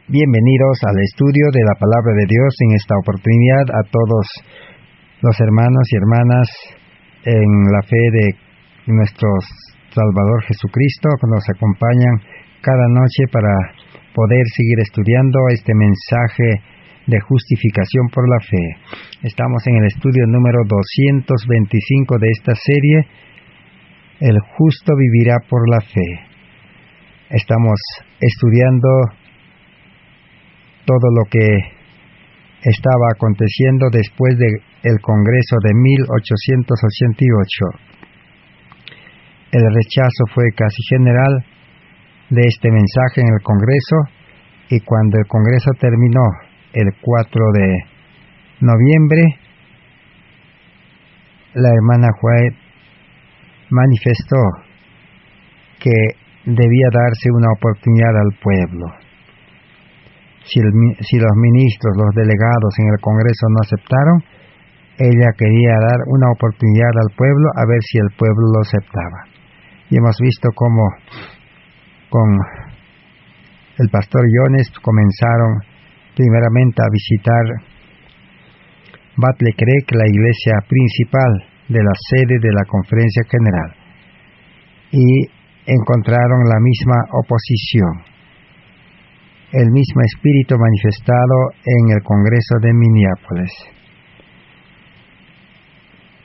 Bienvenidos al estudio de la Palabra de Dios. En esta oportunidad a todos los hermanos y hermanas en la fe de nuestro Salvador Jesucristo que nos acompañan cada noche para poder seguir estudiando este mensaje de justificación por la fe. Estamos en el estudio número 225 de esta serie, El justo vivirá por la fe. Estamos estudiando todo lo que estaba aconteciendo después del Congreso de 1888. El rechazo fue casi general de este mensaje en el Congreso, y cuando el Congreso terminó el 4 de noviembre, la hermana White manifestó que debía darse una oportunidad al pueblo. Si los ministros, los delegados en el Congreso no aceptaron, ella quería dar una oportunidad al pueblo a ver si el pueblo lo aceptaba. Y hemos visto cómo con el pastor Jones comenzaron primeramente a visitar Battle Creek, la iglesia principal de la sede de la Conferencia General, y encontraron la misma oposición, el mismo espíritu manifestado en el Congreso de Minneapolis.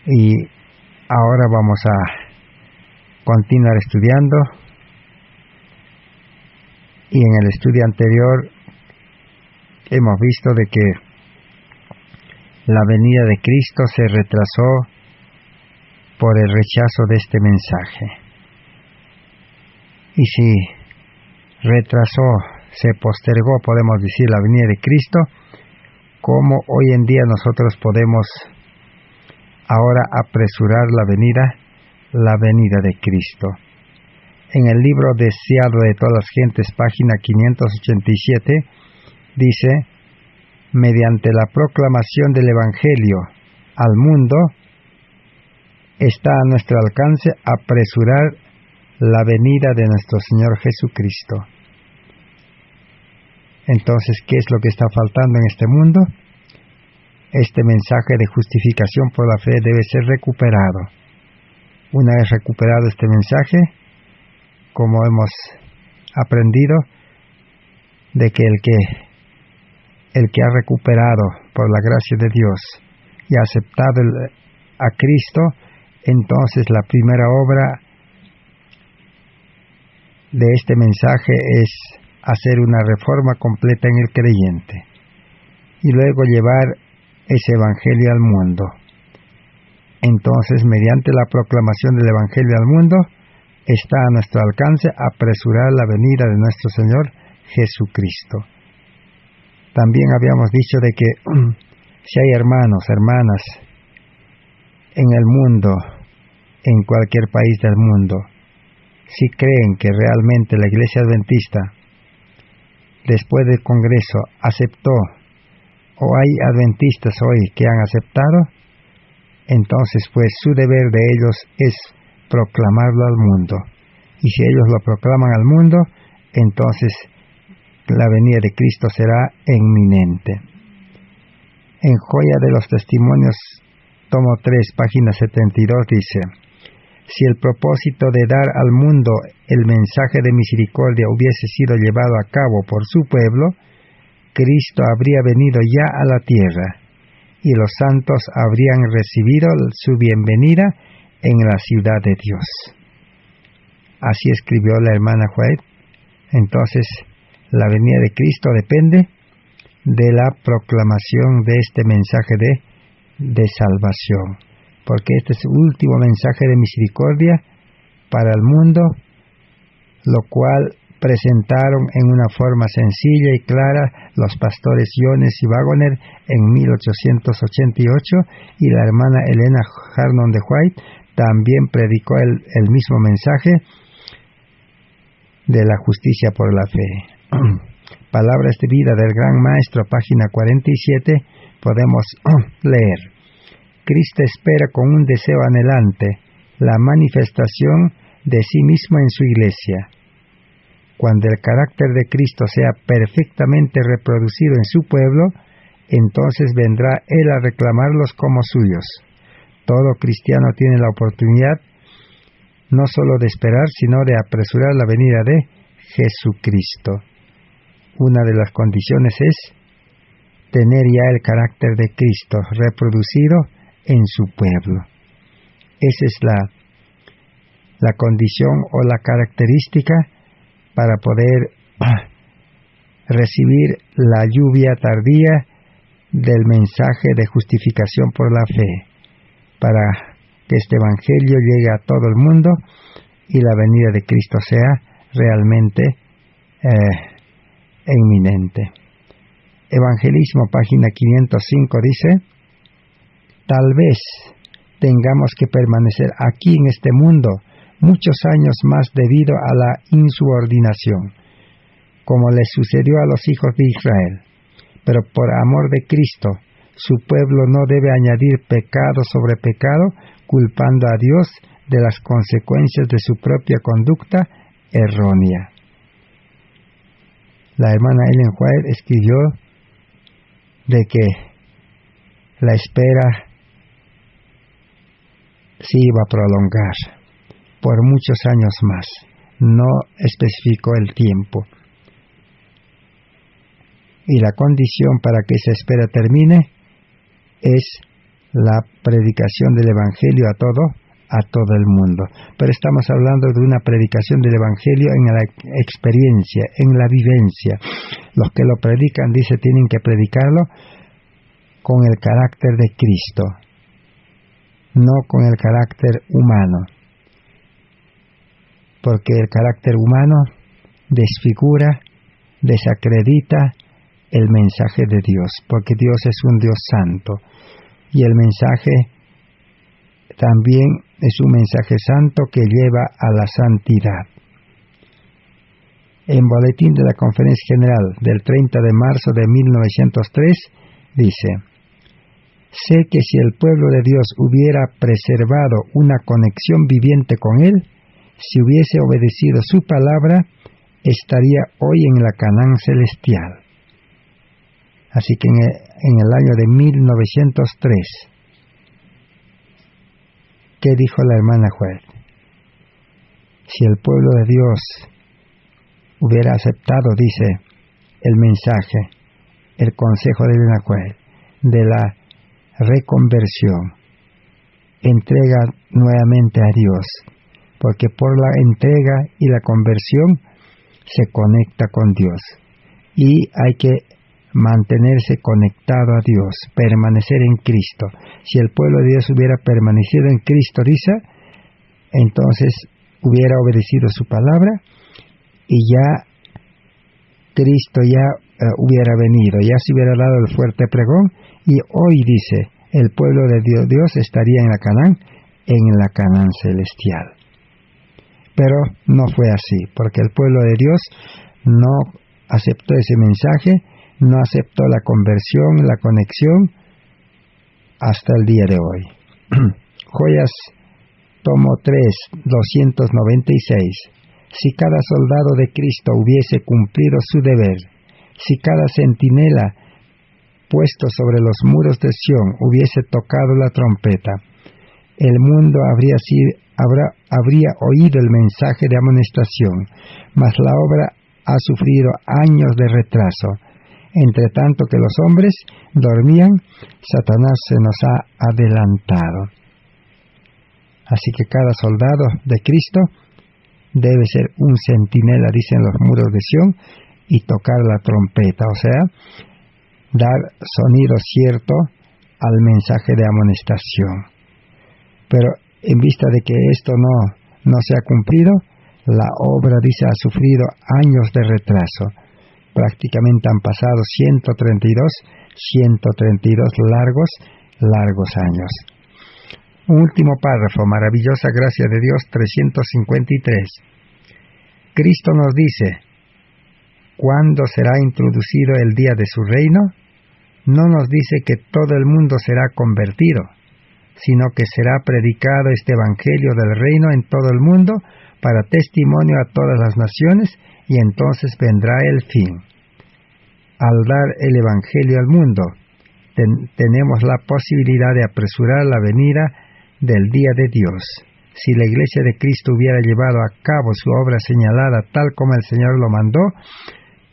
Y ahora vamos a continuar estudiando, y en el estudio anterior hemos visto de que la venida de Cristo se retrasó por el rechazo de este mensaje. Y si se postergó, podemos decir, la venida de Cristo, ¿cómo hoy en día nosotros podemos ahora apresurar la venida de Cristo? En el libro Deseado de todas las gentes, página 587, dice: mediante la proclamación del Evangelio al mundo, está a nuestro alcance apresurar la venida de nuestro Señor Jesucristo. Entonces, ¿qué es lo que está faltando en este mundo? Este mensaje de justificación por la fe debe ser recuperado. Una vez recuperado este mensaje, como hemos aprendido, de que el que ha recuperado por la gracia de Dios y ha aceptado a Cristo, entonces la primera obra de este mensaje es hacer una reforma completa en el creyente y luego llevar ese evangelio al mundo. Entonces, mediante la proclamación del evangelio al mundo, está a nuestro alcance apresurar la venida de nuestro Señor Jesucristo. También habíamos dicho de que si hay hermanos, hermanas en el mundo, en cualquier país del mundo, si creen que realmente la Iglesia Adventista, después del Congreso, aceptó, o hay adventistas hoy que han aceptado, entonces pues su deber de ellos es proclamarlo al mundo. Y si ellos lo proclaman al mundo, entonces la venida de Cristo será inminente. En Joya de los Testimonios, tomo 3, página 72, dice: si el propósito de dar al mundo el mensaje de misericordia hubiese sido llevado a cabo por su pueblo, Cristo habría venido ya a la tierra, y los santos habrían recibido su bienvenida en la ciudad de Dios. Así escribió la hermana White. Entonces, la venida de Cristo depende de la proclamación de este mensaje de salvación, porque este es el último mensaje de misericordia para el mundo, lo cual presentaron en una forma sencilla y clara los pastores Jones y Waggoner en 1888, y la hermana Elena Harnon de White también predicó el mismo mensaje de la justicia por la fe. Palabras de vida del Gran Maestro, página 47, podemos leer: Cristo espera con un deseo anhelante la manifestación de sí mismo en su iglesia. Cuando el carácter de Cristo sea perfectamente reproducido en su pueblo, entonces vendrá Él a reclamarlos como suyos. Todo cristiano tiene la oportunidad no solo de esperar, sino de apresurar la venida de Jesucristo. Una de las condiciones es tener ya el carácter de Cristo reproducido en su pueblo. Esa es la condición o la característica para poder recibir la lluvia tardía del mensaje de justificación por la fe, para que este evangelio llegue a todo el mundo y la venida de Cristo sea realmente inminente. Evangelismo, página 505, dice: tal vez tengamos que permanecer aquí en este mundo muchos años más debido a la insubordinación, como le sucedió a los hijos de Israel. Pero por amor de Cristo, su pueblo no debe añadir pecado sobre pecado, culpando a Dios de las consecuencias de su propia conducta errónea. La hermana Ellen White escribió de que la espera se iba a prolongar por muchos años más. No especificó el tiempo. Y la condición para que esa espera termine es la predicación del Evangelio a todo el mundo. Pero estamos hablando de una predicación del Evangelio en la experiencia, en la vivencia. Los que lo predican, dice, tienen que predicarlo con el carácter de Cristo, no con el carácter humano. Porque el carácter humano desfigura, desacredita el mensaje de Dios, porque Dios es un Dios santo. Y el mensaje también es un mensaje santo que lleva a la santidad. En Boletín de la Conferencia General del 30 de marzo de 1903 dice: sé que si el pueblo de Dios hubiera preservado una conexión viviente con Él, si hubiese obedecido su palabra, estaría hoy en la Canaán celestial. Así que en el año de 1903, ¿qué dijo la hermana White? Si el pueblo de Dios hubiera aceptado, dice, el mensaje, el consejo de Elena White, de la reconversión, entrega nuevamente a Dios, porque por la entrega y la conversión se conecta con Dios. Y hay que mantenerse conectado a Dios, permanecer en Cristo. Si el pueblo de Dios hubiera permanecido en Cristo, dice, entonces hubiera obedecido su palabra y ya Cristo ya hubiera venido, ya se hubiera dado el fuerte pregón, y hoy, dice, el pueblo de Dios estaría en la Canaán celestial. Pero no fue así, porque el pueblo de Dios no aceptó ese mensaje, no aceptó la conversión, la conexión, hasta el día de hoy. Joyas, tomo 3, 296. Si cada soldado de Cristo hubiese cumplido su deber, si cada centinela puesto sobre los muros de Sión hubiese tocado la trompeta, el mundo habría oído el mensaje de amonestación, mas la obra ha sufrido años de retraso. Entre tanto que los hombres dormían, Satanás se nos ha adelantado. Así que cada soldado de Cristo debe ser un centinela, dicen los muros de Sión, y tocar la trompeta, o sea, dar sonido cierto al mensaje de amonestación. Pero en vista de que esto no se ha cumplido, la obra, dice, ha sufrido años de retraso. Prácticamente han pasado 132 largos años. Un último párrafo, maravillosa gracia de Dios, 353. Cristo nos dice: ¿cuándo será introducido el día de su reino? No nos dice que todo el mundo será convertido, sino que será predicado este evangelio del reino en todo el mundo para testimonio a todas las naciones, y entonces vendrá el fin. Al dar el Evangelio al mundo, tenemos la posibilidad de apresurar la venida del día de Dios. Si la Iglesia de Cristo hubiera llevado a cabo su obra señalada tal como el Señor lo mandó,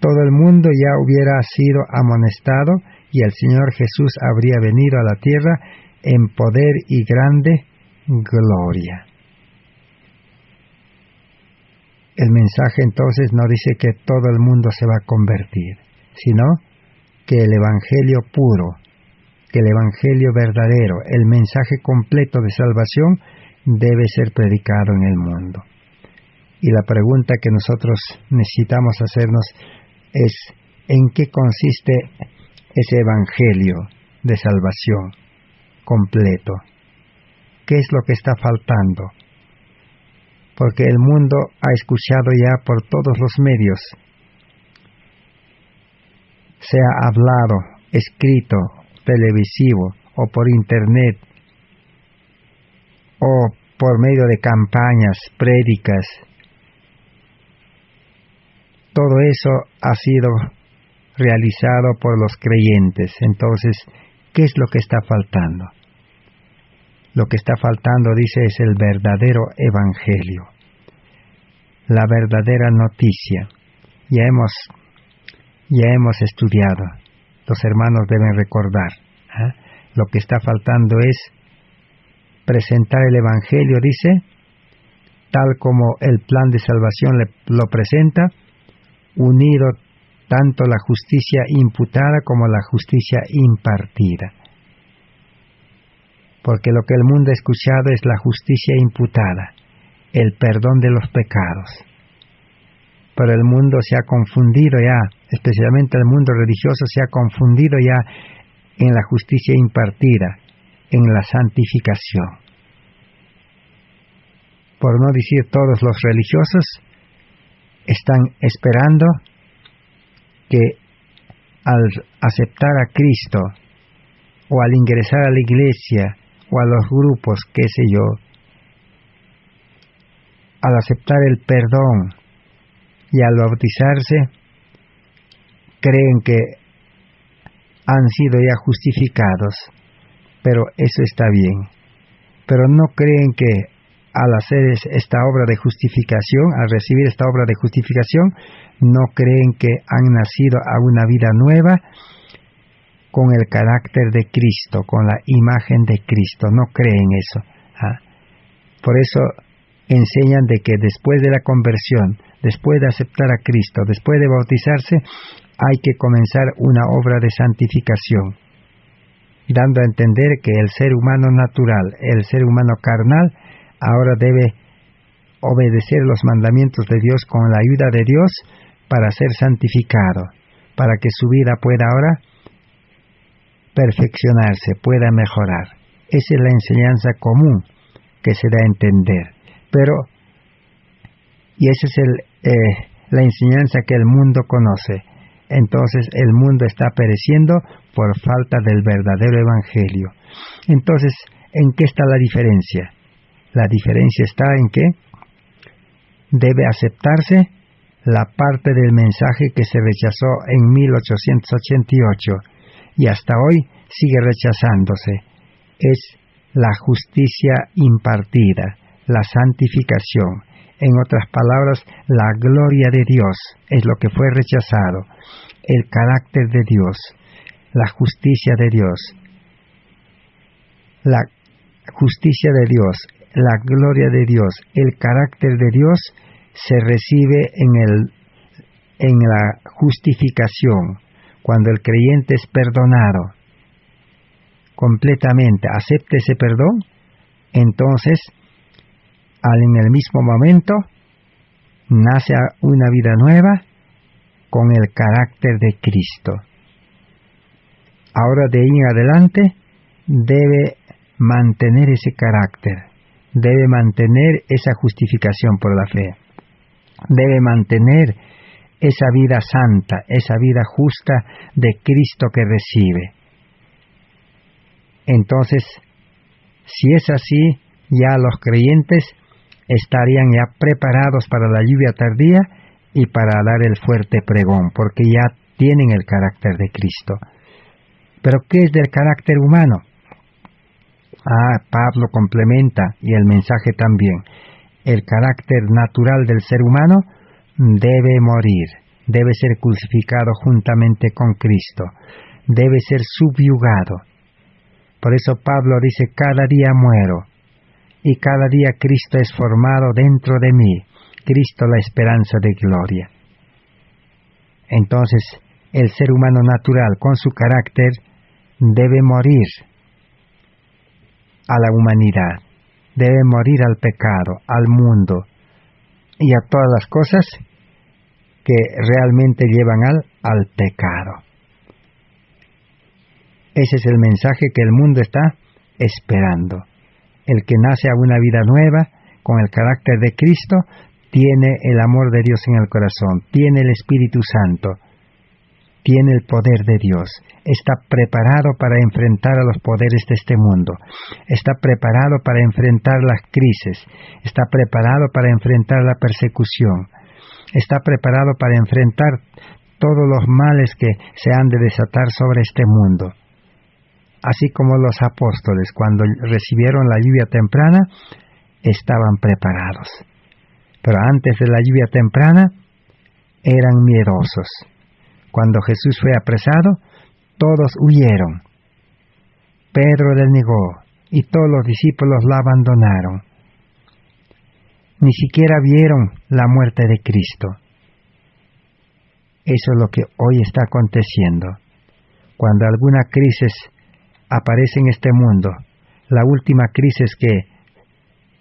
todo el mundo ya hubiera sido amonestado y el Señor Jesús habría venido a la tierra en poder y grande gloria. El mensaje entonces no dice que todo el mundo se va a convertir, sino que el Evangelio puro, que el Evangelio verdadero, el mensaje completo de salvación debe ser predicado en el mundo. Y la pregunta que nosotros necesitamos hacernos es: ¿en qué consiste ese Evangelio de salvación completo? ¿Qué es lo que está faltando? Porque el mundo ha escuchado ya por todos los medios, sea hablado, escrito, televisivo o por internet o por medio de campañas, prédicas. Todo eso ha sido realizado por los creyentes. Entonces, ¿qué es lo que está faltando? Lo que está faltando, dice, es el verdadero evangelio, la verdadera noticia. Ya hemos estudiado, los hermanos deben recordar. Lo que está faltando es presentar el evangelio, dice, tal como el plan de salvación lo presenta, unido tanto la justicia imputada como la justicia impartida. Porque lo que el mundo ha escuchado es la justicia imputada, el perdón de los pecados. Pero el mundo se ha confundido ya, especialmente el mundo religioso se ha confundido ya en la justicia impartida, en la santificación. Por no decir todos los religiosos, están esperando que al aceptar a Cristo, o al ingresar a la iglesia, o a los grupos, qué sé yo, al aceptar el perdón y al bautizarse, creen que han sido ya justificados, pero eso está bien. Pero no creen que al hacer esta obra de justificación, al recibir esta obra de justificación, no creen que han nacido a una vida nueva con el carácter de Cristo, con la imagen de Cristo. No creen eso. Por eso enseñan de que después de la conversión, después de aceptar a Cristo, después de bautizarse, hay que comenzar una obra de santificación, dando a entender que el ser humano natural, el ser humano carnal, ahora debe obedecer los mandamientos de Dios con la ayuda de Dios para ser santificado, para que su vida pueda ahora perfeccionarse, pueda mejorar. Esa es la enseñanza común que se da a entender. Y esa es la enseñanza que el mundo conoce. Entonces el mundo está pereciendo por falta del verdadero evangelio. Entonces, ¿en qué está la diferencia? La diferencia está en que debe aceptarse la parte del mensaje que se rechazó en 1888 y hasta hoy sigue rechazándose. Es la justicia impartida, la santificación. En otras palabras, la gloria de Dios es lo que fue rechazado, el carácter de Dios, la justicia de Dios. La justicia de Dios, la gloria de Dios, el carácter de Dios se recibe en la justificación, cuando el creyente es perdonado completamente, acepta ese perdón, entonces en el mismo momento nace una vida nueva con el carácter de Cristo. Ahora de ahí en adelante debe mantener ese carácter, debe mantener esa justificación por la fe, debe mantener esa vida santa, esa vida justa de Cristo que recibe. Entonces, si es así, ya los creyentes estarían ya preparados para la lluvia tardía y para dar el fuerte pregón, porque ya tienen el carácter de Cristo. ¿Pero qué es del carácter humano? Pablo complementa, y el mensaje también. El carácter natural del ser humano debe morir, debe ser crucificado juntamente con Cristo, debe ser subyugado. Por eso Pablo dice, cada día muero, y cada día Cristo es formado dentro de mí, Cristo la esperanza de gloria. Entonces, el ser humano natural con su carácter debe morir a la humanidad, debe morir al pecado, al mundo y a todas las cosas que realmente llevan al pecado. Ese es el mensaje que el mundo está esperando. El que nace a una vida nueva, con el carácter de Cristo, tiene el amor de Dios en el corazón, tiene el Espíritu Santo, tiene el poder de Dios, está preparado para enfrentar a los poderes de este mundo, está preparado para enfrentar las crisis, está preparado para enfrentar la persecución, está preparado para enfrentar todos los males que se han de desatar sobre este mundo. Así como los apóstoles, cuando recibieron la lluvia temprana, estaban preparados. Pero antes de la lluvia temprana, eran miedosos. Cuando Jesús fue apresado, todos huyeron. Pedro le negó, y todos los discípulos la abandonaron. Ni siquiera vieron la muerte de Cristo. Eso es lo que hoy está aconteciendo. Cuando alguna crisis aparece en este mundo, la última crisis que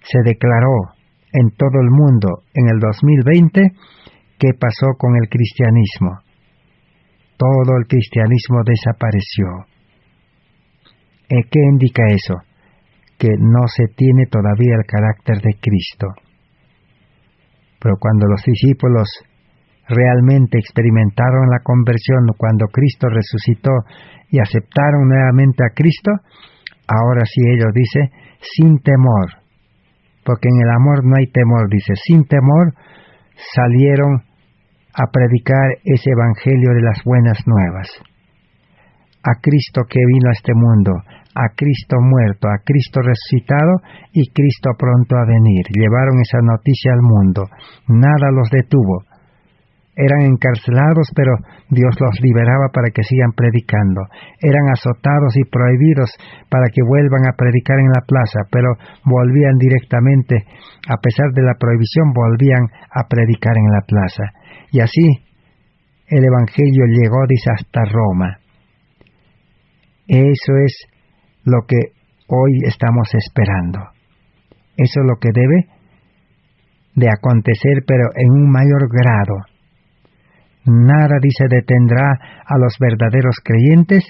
se declaró en todo el mundo en el 2020, ¿qué pasó con el cristianismo? Todo el cristianismo desapareció. ¿Qué indica eso? Que no se tiene todavía el carácter de Cristo. Pero cuando los discípulos realmente experimentaron la conversión, cuando Cristo resucitó y aceptaron nuevamente a Cristo, ahora sí ellos dicen, sin temor, porque en el amor no hay temor, dice, sin temor salieron a predicar ese evangelio de las buenas nuevas. A Cristo que vino a este mundo, a Cristo muerto, a Cristo resucitado y Cristo pronto a venir. Llevaron esa noticia al mundo. Nada los detuvo. Eran encarcelados, pero Dios los liberaba para que sigan predicando. Eran azotados y prohibidos para que vuelvan a predicar en la plaza, pero volvían directamente, a pesar de la prohibición, volvían a predicar en la plaza. Y así el Evangelio llegó, dice, hasta Roma. Eso es lo que hoy estamos esperando. Eso es lo que debe de acontecer, pero en un mayor grado. Nada, dice, detendrá a los verdaderos creyentes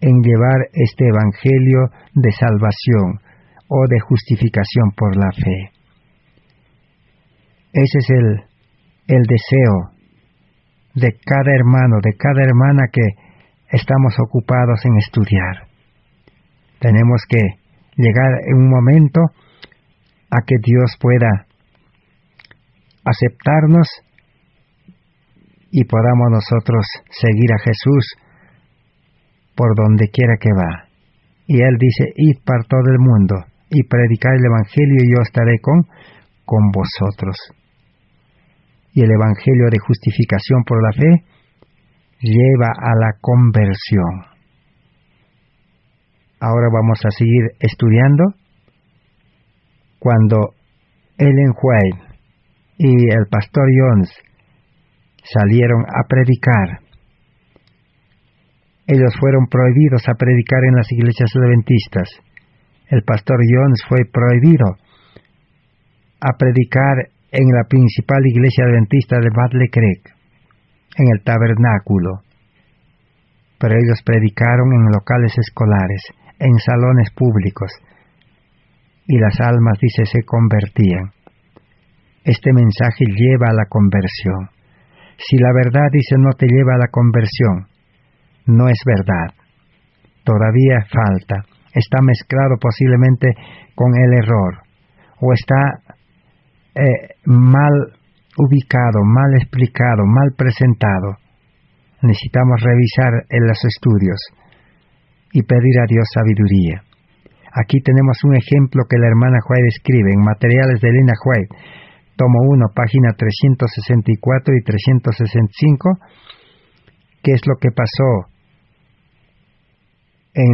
en llevar este evangelio de salvación o de justificación por la fe. Ese es el deseo de cada hermano, de cada hermana que estamos ocupados en estudiar. Tenemos que llegar en un momento a que Dios pueda aceptarnos y podamos nosotros seguir a Jesús por donde quiera que va. Y Él dice, id por todo el mundo y predicad el Evangelio y yo estaré con vosotros. Y el Evangelio de justificación por la fe lleva a la conversión. Ahora vamos a seguir estudiando. Cuando Ellen White y el pastor Jones salieron a predicar, ellos fueron prohibidos a predicar en las iglesias adventistas. El pastor Jones fue prohibido a predicar en la principal iglesia adventista de Battle Creek, en el tabernáculo. Pero ellos predicaron en locales escolares, en salones públicos, y las almas, dice, se convertían. Este mensaje lleva a la conversión. Si la verdad, dice, no te lleva a la conversión, no es verdad. Todavía falta. Está mezclado posiblemente con el error, o está mal ubicado, mal explicado, mal presentado. Necesitamos revisar en los estudios y pedir a Dios sabiduría. Aquí tenemos un ejemplo que la hermana White escribe en Materiales de Elena White, tomo 1, página 364 y 365, qué es lo que pasó en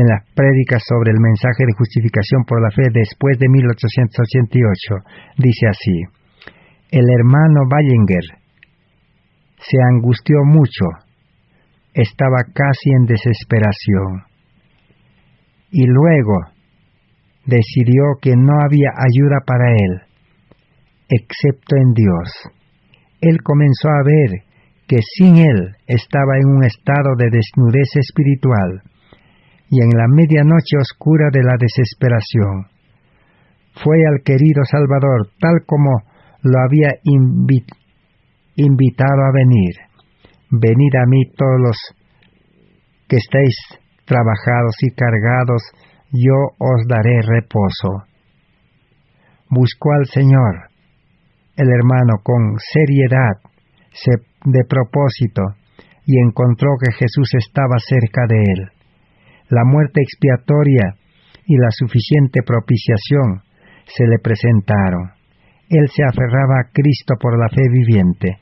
las prédicas sobre el mensaje de justificación por la fe después de 1888. Dice así: el hermano Ballinger se angustió mucho, estaba casi en desesperación, y luego decidió que no había ayuda para él, excepto en Dios. Él comenzó a ver que sin él estaba en un estado de desnudez espiritual, y en la medianoche oscura de la desesperación, fue al querido Salvador tal como lo había invitado a venir. Venid a mí todos los que estáis trabajados y cargados, yo os daré reposo. Buscó al Señor, el hermano, con seriedad, de propósito, y encontró que Jesús estaba cerca de él. La muerte expiatoria y la suficiente propiciación se le presentaron. Él se aferraba a Cristo por la fe viviente,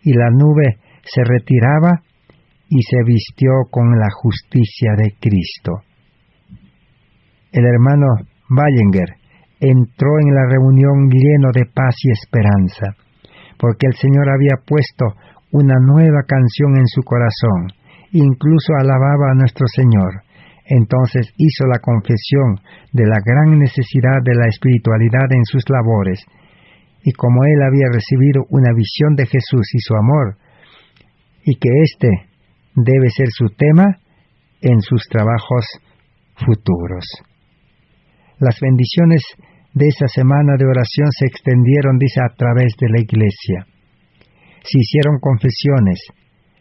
y la nube se retiraba y se vistió con la justicia de Cristo. El hermano Ballinger entró en la reunión lleno de paz y esperanza, porque el Señor había puesto una nueva canción en su corazón, incluso alababa a nuestro Señor. Entonces hizo la confesión de la gran necesidad de la espiritualidad en sus labores, y como él había recibido una visión de Jesús y su amor, y que éste debe ser su tema en sus trabajos futuros. Las bendiciones de esa semana de oración se extendieron, dice, a través de la iglesia. Se hicieron confesiones.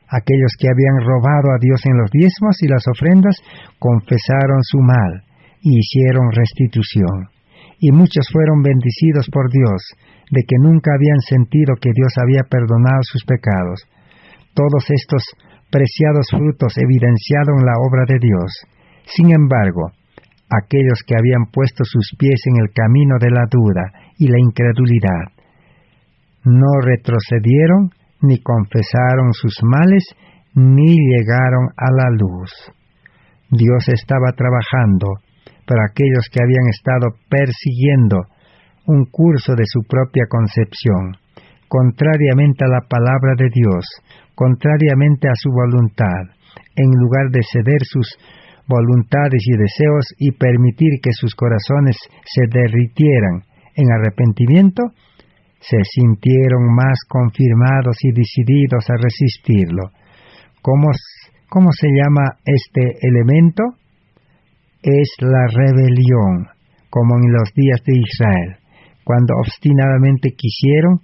Aquellos que habían robado a Dios en los diezmos y las ofrendas confesaron su mal y hicieron restitución. Y muchos fueron bendecidos por Dios, de que nunca habían sentido que Dios había perdonado sus pecados. Todos estos preciados frutos evidenciaron la obra de Dios. Sin embargo, aquellos que habían puesto sus pies en el camino de la duda y la incredulidad, no retrocedieron, ni confesaron sus males, ni llegaron a la luz. Dios estaba trabajando, pero aquellos que habían estado persiguiendo un curso de su propia concepción, contrariamente a la palabra de Dios, contrariamente a su voluntad, en lugar de ceder sus voluntades y deseos y permitir que sus corazones se derritieran en arrepentimiento, se sintieron más confirmados y decididos a resistirlo. ¿Cómo se llama este elemento? Es la rebelión, como en los días de Israel, cuando obstinadamente siguieron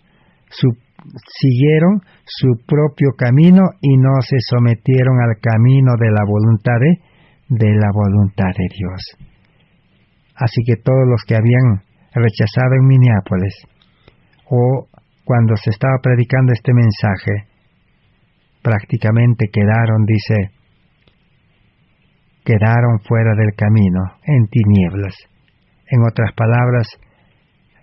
su propio camino y no se sometieron al camino de la voluntad de Dios. Así que todos los que habían rechazado en Minneapolis, o cuando se estaba predicando este mensaje, prácticamente quedaron fuera del camino, en tinieblas. En otras palabras,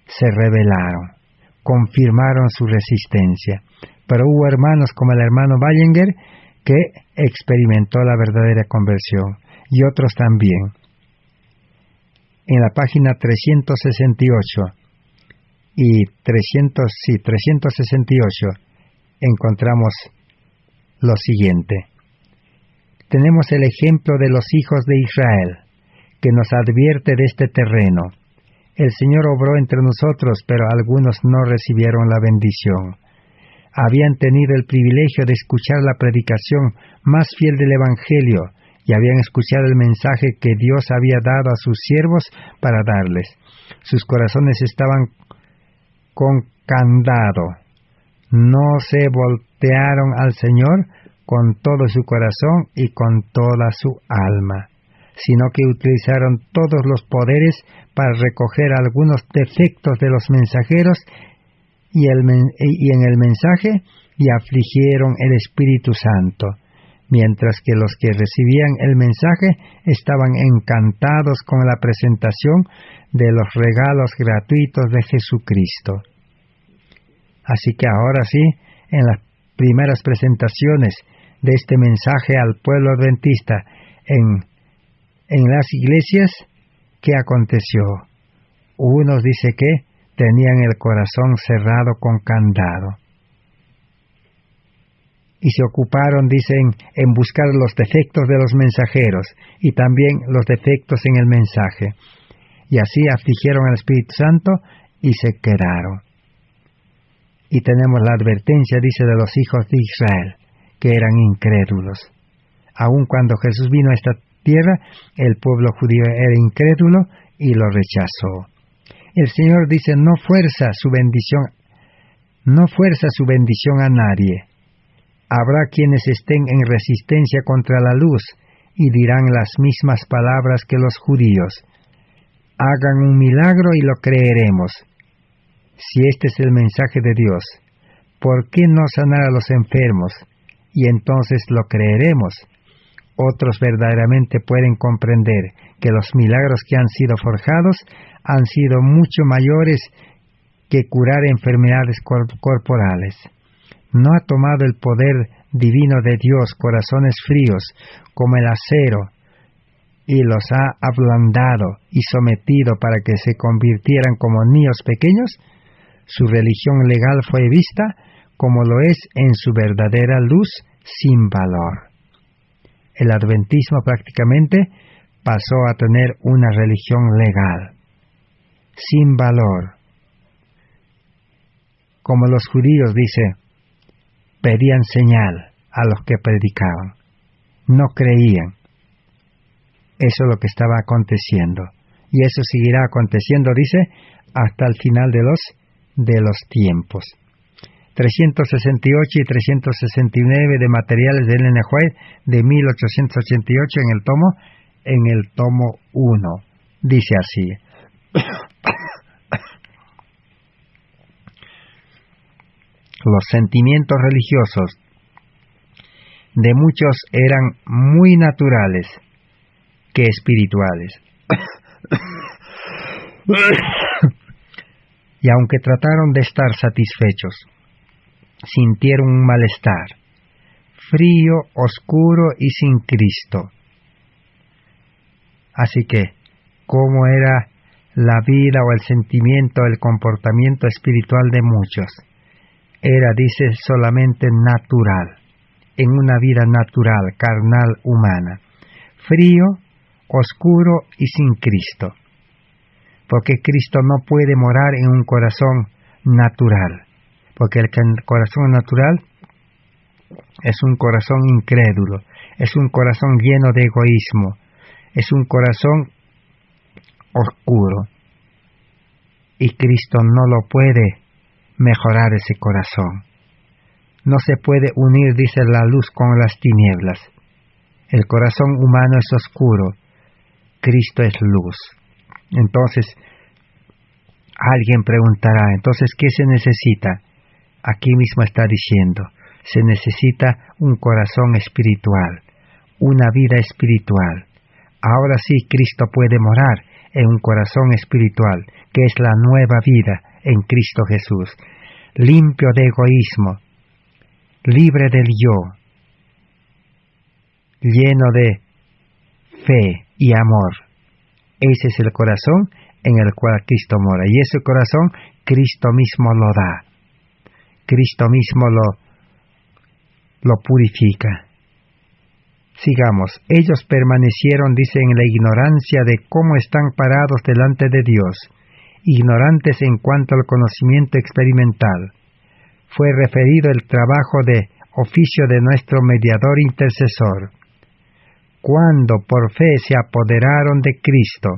se rebelaron, confirmaron su resistencia. Pero hubo hermanos como el hermano Ballinger que experimentó la verdadera conversión, y otros también. En la página 368 y 368 encontramos lo siguiente. Tenemos el ejemplo de los hijos de Israel, que nos advierte de este terreno. El Señor obró entre nosotros, pero algunos no recibieron la bendición. Habían tenido el privilegio de escuchar la predicación más fiel del Evangelio, y habían escuchado el mensaje que Dios había dado a sus siervos para darles. Sus corazones estaban con candado. No se voltearon al Señor con todo su corazón y con toda su alma. sino que utilizaron todos los poderes para recoger algunos defectos de los mensajeros y en el mensaje, y afligieron el Espíritu Santo, mientras que los que recibían el mensaje estaban encantados con la presentación de los regalos gratuitos de Jesucristo. Así que ahora sí, en las primeras presentaciones de este mensaje al pueblo adventista en las iglesias, ¿qué aconteció? Unos dice que tenían el corazón cerrado con candado. Y se ocuparon, dicen, en buscar los defectos de los mensajeros y también los defectos en el mensaje. Y así afligieron al Espíritu Santo y se quedaron. Y tenemos la advertencia, dice, de los hijos de Israel, que eran incrédulos. Aun cuando Jesús vino a esta tierra, el pueblo judío era incrédulo y lo rechazó. El Señor dice, no fuerza su bendición a nadie. Habrá quienes estén en resistencia contra la luz y dirán las mismas palabras que los judíos. Hagan un milagro y lo creeremos. Si este es el mensaje de Dios, ¿por qué no sanar a los enfermos? Y entonces lo creeremos. Otros verdaderamente pueden comprender que los milagros que han sido forjados han sido mucho mayores que curar enfermedades corporales. ¿No ha tomado el poder divino de Dios corazones fríos como el acero y los ha ablandado y sometido para que se convirtieran como niños pequeños? Su religión legal fue vista como lo es en su verdadera luz, sin valor. El adventismo prácticamente pasó a tener una religión legal, sin valor. Como los judíos, dice, pedían señal a los que predicaban. No creían. Eso es lo que estaba aconteciendo. Y eso seguirá aconteciendo, dice, hasta el final de los tiempos. 368 y 369 de materiales de Ellen White de 1888 en el tomo 1. Dice así. Los sentimientos religiosos de muchos eran muy naturales que espirituales. Y aunque trataron de estar satisfechos, sintieron un malestar, frío, oscuro y sin Cristo. Así que, ¿cómo era la vida o el sentimiento, el comportamiento espiritual de muchos? Era, dice, solamente natural, en una vida natural, carnal, humana, frío, oscuro y sin Cristo. Porque Cristo no puede morar en un corazón natural, porque el corazón natural es un corazón incrédulo, es un corazón lleno de egoísmo, es un corazón oscuro, y Cristo no lo puede mejorar ese corazón. No se puede unir, dice, la luz con las tinieblas. El corazón humano es oscuro, Cristo es luz. Entonces, alguien preguntará, entonces, ¿qué se necesita? Aquí mismo está diciendo, se necesita un corazón espiritual, una vida espiritual. Ahora sí, Cristo puede morar en un corazón espiritual, que es la nueva vida en Cristo Jesús, limpio de egoísmo, libre del yo, lleno de fe y amor. Ese es el corazón en el cual Cristo mora, y ese corazón Cristo mismo lo da. Cristo mismo lo purifica. Sigamos. Ellos permanecieron, dice, en la ignorancia de cómo están parados delante de Dios, ignorantes en cuanto al conocimiento experimental. Fue referido el trabajo de oficio de nuestro mediador intercesor. Cuando por fe se apoderaron de Cristo,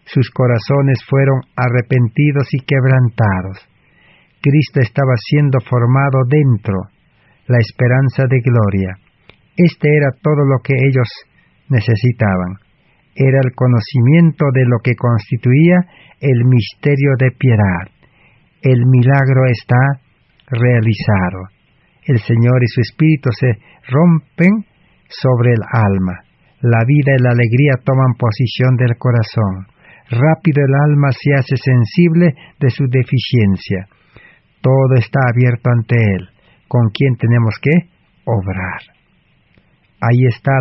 sus corazones fueron arrepentidos y quebrantados. Cristo estaba siendo formado dentro, la esperanza de gloria. Este era todo lo que ellos necesitaban. era el conocimiento de lo que constituía el misterio de piedad. El milagro está realizado. El Señor y su Espíritu se rompen sobre el alma. La vida y la alegría toman posición del corazón. Rápido el alma se hace sensible de su deficiencia. Todo está abierto ante Él, con quien tenemos que obrar. Ahí está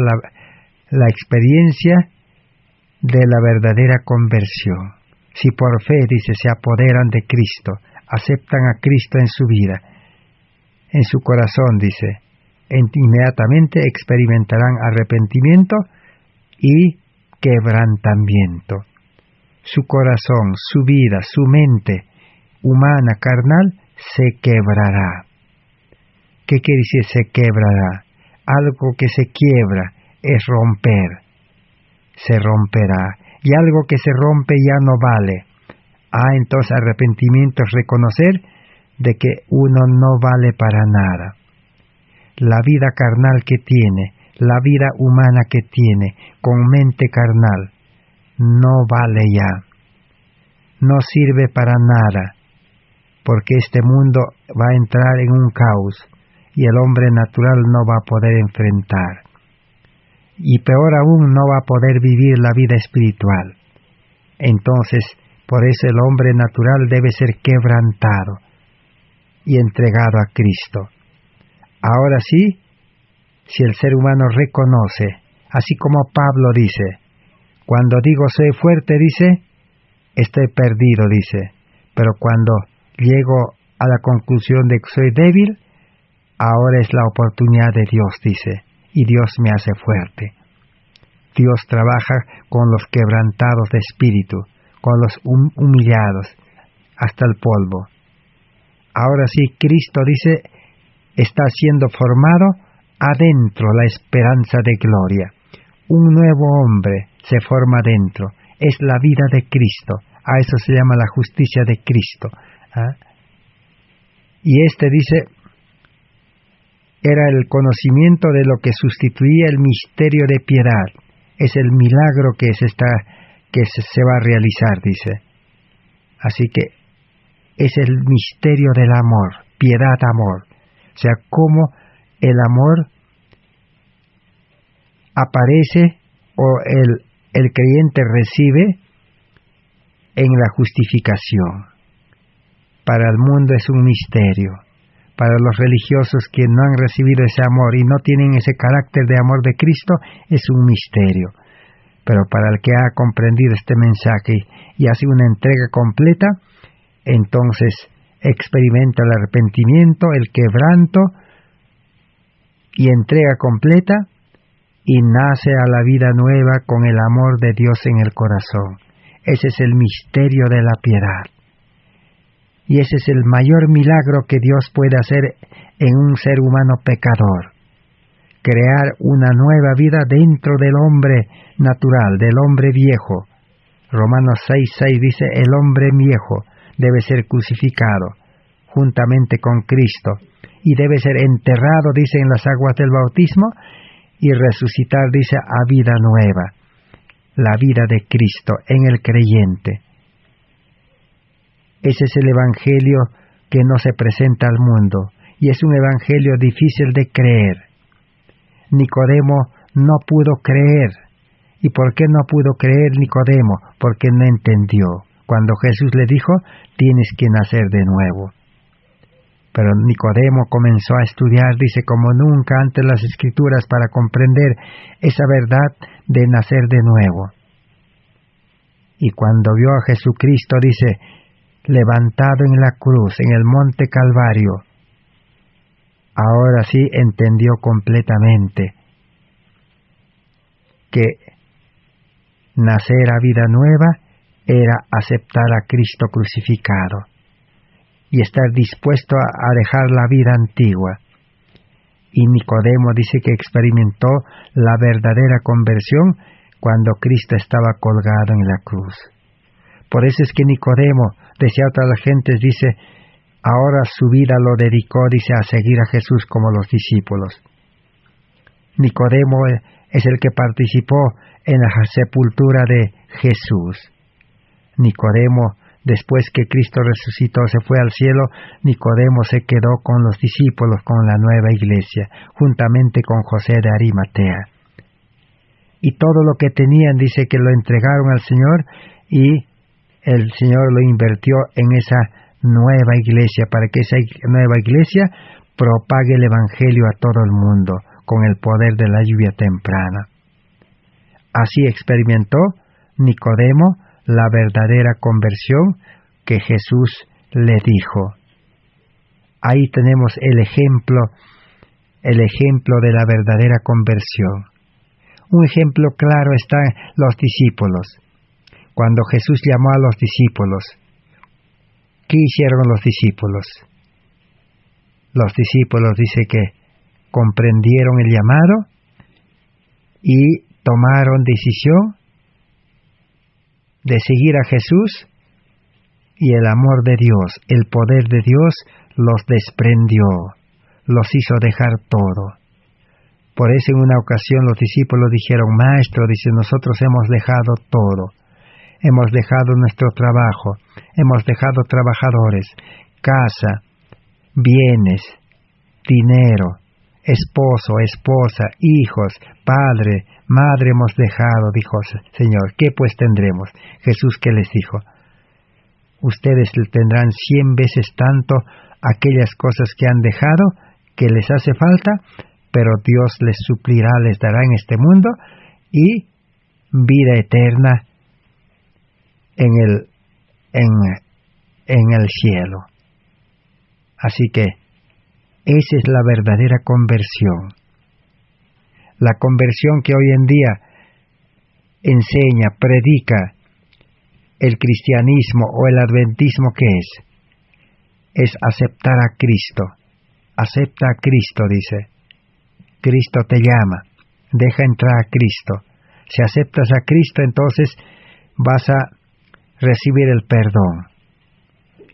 la experiencia de la verdadera conversión. Si por fe, dice, se apoderan de Cristo, aceptan a Cristo en su vida, en su corazón, dice, inmediatamente experimentarán arrepentimiento y quebrantamiento. Su corazón, su vida, su mente humana, carnal, se quebrará. ¿Qué quiere decir se quebrará? Algo que se quiebra es romper. Se romperá. Y algo que se rompe ya no vale. Entonces arrepentimiento es reconocer de que uno no vale para nada. La vida carnal que tiene, la vida humana que tiene, con mente carnal, no vale ya. No sirve para nada, porque este mundo va a entrar en un caos y el hombre natural no va a poder enfrentar. Y peor aún, no va a poder vivir la vida espiritual. Entonces, por eso el hombre natural debe ser quebrantado y entregado a Cristo. Ahora sí, si el ser humano reconoce, así como Pablo dice, cuando digo soy fuerte, dice, estoy perdido, dice, pero cuando llego a la conclusión de que soy débil, ahora es la oportunidad de Dios, dice, y Dios me hace fuerte. Dios trabaja con los quebrantados de espíritu, con los humillados, hasta el polvo. Ahora sí, Cristo, dice, está siendo formado adentro la esperanza de gloria. Un nuevo hombre se forma adentro. Es la vida de Cristo. A eso se llama la justicia de Cristo. Y dice, era el conocimiento de lo que sustituía el misterio de piedad. Es el milagro que se va a realizar, dice. Así que es el misterio del amor, piedad, amor. O sea, cómo el amor aparece o el creyente recibe en la justificación. Para el mundo es un misterio. Para los religiosos que no han recibido ese amor y no tienen ese carácter de amor de Cristo, es un misterio. Pero para el que ha comprendido este mensaje y hace una entrega completa, entonces experimenta el arrepentimiento, el quebranto y entrega completa y nace a la vida nueva con el amor de Dios en el corazón. Ese es el misterio de la piedad. Y ese es el mayor milagro que Dios puede hacer en un ser humano pecador. Crear una nueva vida dentro del hombre natural, del hombre viejo. Romanos 6:6 dice, el hombre viejo debe ser crucificado juntamente con Cristo y debe ser enterrado, dice, en las aguas del bautismo y resucitar, dice, a vida nueva. La vida de Cristo en el creyente. Ese es el evangelio que no se presenta al mundo y es un evangelio difícil de creer. Nicodemo no pudo creer. ¿Y por qué no pudo creer Nicodemo? Porque no entendió. Cuando Jesús le dijo, tienes que nacer de nuevo. Pero Nicodemo comenzó a estudiar, dice, como nunca antes las Escrituras para comprender esa verdad de nacer de nuevo. Y cuando vio a Jesucristo, dice, levantado en la cruz, en el monte Calvario, ahora sí entendió completamente que nacer a vida nueva era aceptar a Cristo crucificado y estar dispuesto a dejar la vida antigua. Y Nicodemo dice que experimentó la verdadera conversión cuando Cristo estaba colgado en la cruz. Por eso es que Nicodemo, decía a otras gentes, dice, ahora su vida lo dedicó, dice, a seguir a Jesús como los discípulos. Nicodemo es el que participó en la sepultura de Jesús. Nicodemo, después que Cristo resucitó, se fue al cielo, Nicodemo se quedó con los discípulos, con la nueva iglesia, juntamente con José de Arimatea. Y todo lo que tenían, dice que lo entregaron al Señor, y el Señor lo invirtió en esa nueva iglesia, para que esa nueva iglesia propague el Evangelio a todo el mundo, con el poder de la lluvia temprana. Así experimentó Nicodemo la verdadera conversión que Jesús le dijo. Ahí tenemos el ejemplo de la verdadera conversión. Un ejemplo claro está en los discípulos. Cuando Jesús llamó a los discípulos, ¿qué hicieron los discípulos? Los discípulos dice que comprendieron el llamado y tomaron decisión de seguir a Jesús, y el amor de Dios, el poder de Dios los desprendió, los hizo dejar todo. Por eso en una ocasión los discípulos dijeron: Maestro, dice, nosotros hemos dejado todo. Hemos dejado nuestro trabajo, hemos dejado trabajadores, casa, bienes, dinero, esposo, esposa, hijos, padre, madre hemos dejado. Dijo: Señor, ¿qué pues tendremos? Jesús, ¿qué les dijo? Ustedes tendrán 100 veces tanto aquellas cosas que han dejado, que les hace falta, pero Dios les suplirá, les dará en este mundo, y vida eterna en el cielo. Así que esa es la verdadera conversión. La conversión que hoy en día enseña, predica el cristianismo o el adventismo, ¿qué es? Es aceptar a Cristo. Acepta a Cristo, dice. Cristo te llama. Deja entrar a Cristo. Si aceptas a Cristo, entonces vas a recibir el perdón.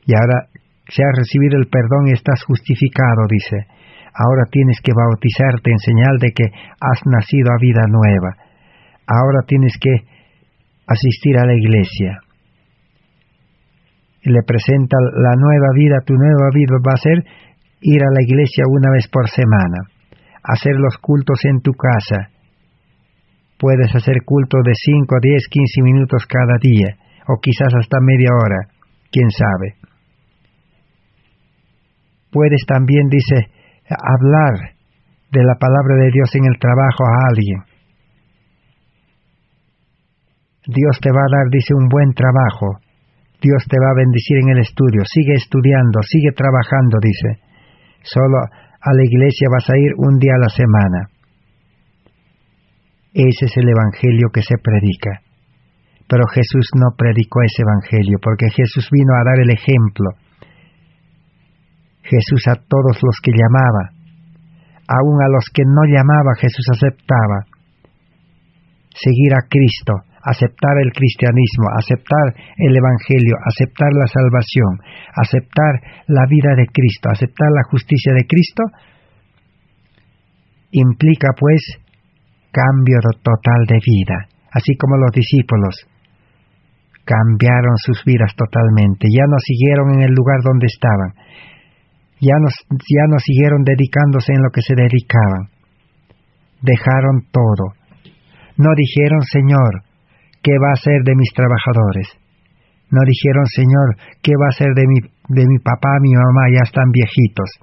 Y ahora, si has recibido el perdón y estás justificado, dice, ahora tienes que bautizarte en señal de que has nacido a vida nueva. Ahora tienes que asistir a la iglesia. Y le presenta la nueva vida. Tu nueva vida va a ser ir a la iglesia una vez por semana, hacer los cultos en tu casa. Puedes hacer culto de 5, 10, 15 minutos cada día, o quizás hasta media hora, quién sabe. Puedes también, dice, hablar de la palabra de Dios en el trabajo a alguien. Dios te va a dar, dice, un buen trabajo. Dios te va a bendecir en el estudio. Sigue estudiando, sigue trabajando, dice. Solo a la iglesia vas a ir un día a la semana. Ese es el evangelio que se predica. Pero Jesús no predicó ese evangelio, porque Jesús vino a dar el ejemplo. Jesús a todos los que llamaba, aun a los que no llamaba, Jesús aceptaba. Seguir a Cristo, aceptar el cristianismo, aceptar el evangelio, aceptar la salvación, aceptar la vida de Cristo, aceptar la justicia de Cristo, implica pues cambio total de vida, así como los discípulos cambiaron sus vidas totalmente. Ya no siguieron en el lugar donde estaban, ya no siguieron dedicándose en lo que se dedicaban, dejaron todo. No dijeron: Señor, ¿qué va a hacer de mis trabajadores? No dijeron: Señor, ¿qué va a hacer de mi papá, mi mamá? Ya están viejitos.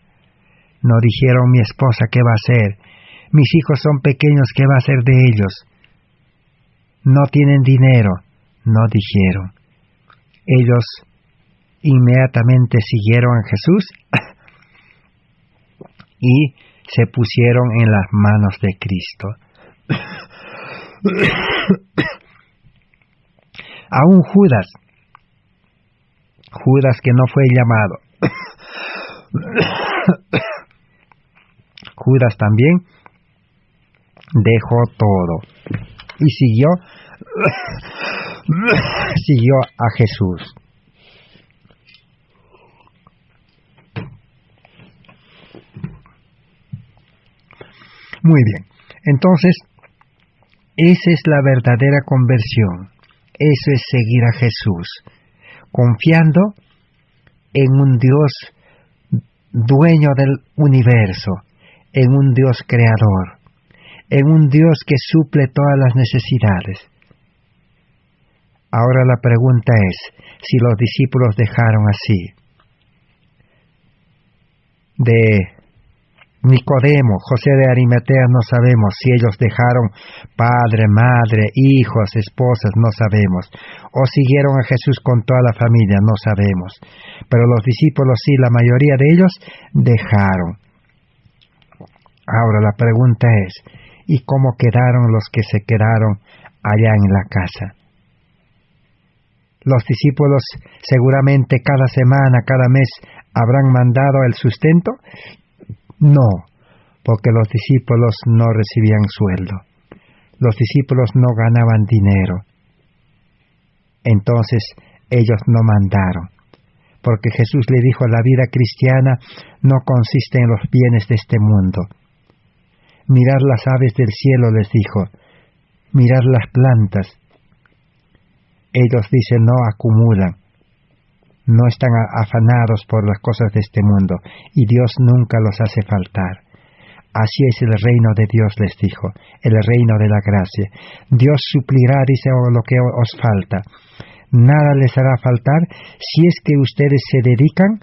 No dijeron: mi esposa, ¿qué va a hacer? Mis hijos son pequeños, ¿qué va a hacer de ellos? No tienen dinero. No dijeron. Ellos inmediatamente siguieron a Jesús y se pusieron en las manos de Cristo. Aún Judas que no fue llamado, Judas también dejó todo y siguió a Jesús. Muy bien. Entonces, esa es la verdadera conversión. Eso es seguir a Jesús, confiando en un Dios dueño del universo, en un Dios creador, en un Dios que suple todas las necesidades. Ahora la pregunta es, si los discípulos dejaron así, de Nicodemo, José de Arimatea, no sabemos si ellos dejaron padre, madre, hijos, esposas, no sabemos, o siguieron a Jesús con toda la familia, no sabemos, pero los discípulos sí, la mayoría de ellos dejaron. Ahora la pregunta es, ¿y cómo quedaron los que se quedaron allá en la casa? Los discípulos seguramente cada semana, cada mes, ¿habrán mandado el sustento? No, porque los discípulos no recibían sueldo. Los discípulos no ganaban dinero. Entonces ellos no mandaron, porque Jesús le dijo, la vida cristiana no consiste en los bienes de este mundo. Mirad las aves del cielo, les dijo, mirad las plantas. Ellos dicen, no acumulan, no están afanados por las cosas de este mundo, y Dios nunca los hace faltar. Así es el reino de Dios, les dijo, el reino de la gracia. Dios suplirá, dice, lo que os falta. Nada les hará faltar si es que ustedes se dedican